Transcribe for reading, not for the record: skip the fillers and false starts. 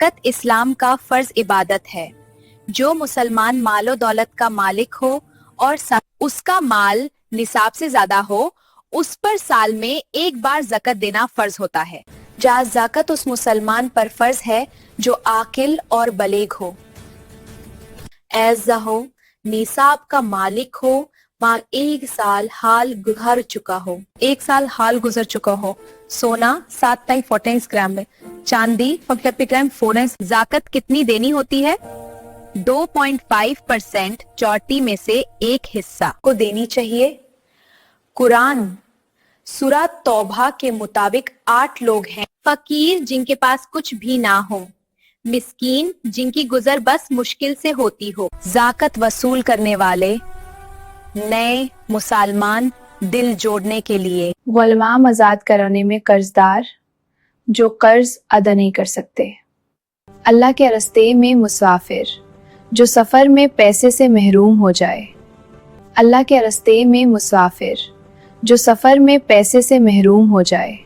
ज़कात इस्लाम का फ़र्ज इबादत है। जो मुसलमान मालो दौलत का मालिक हो और उसका माल निसाब से ज़्यादा हो, उस पर साल में एक बार ज़कात देना फ़र्ज होता है। जहाँ ज़कात उस मुसलमान पर फ़र्ज है जो आकिल और बलेग हो, ऐज़ा हो, निसाब का मालिक हो, माल एक साल हाल गुजर चुका हो। सोना 7.14 ग्राम में, चांदी 50 ग्राम 4 ज़कात कितनी देनी होती है? 2.5% चौथी में से एक हिस्सा को देनी चाहिए। कुरान सूरा तौबा के मुताबिक 8 लोग हैं। फकीर जिनके पास कुछ भी ना हो, मिस्कीन जिनकी गुजर बस मुश्किल से होती हो, ज़कात वसूल करने वाले, नए मुसलमान दिल जोड़ने के लिए, गुलाम आज़ाद कराने में कर्जदार जो कर्ज अदा नहीं कर सकते, अल्लाह के रास्ते में मुसाफिर जो सफ़र में पैसे से महरूम हो जाए, अल्लाह के रास्ते में मुसाफिर जो सफ़र में पैसे से महरूम हो जाए।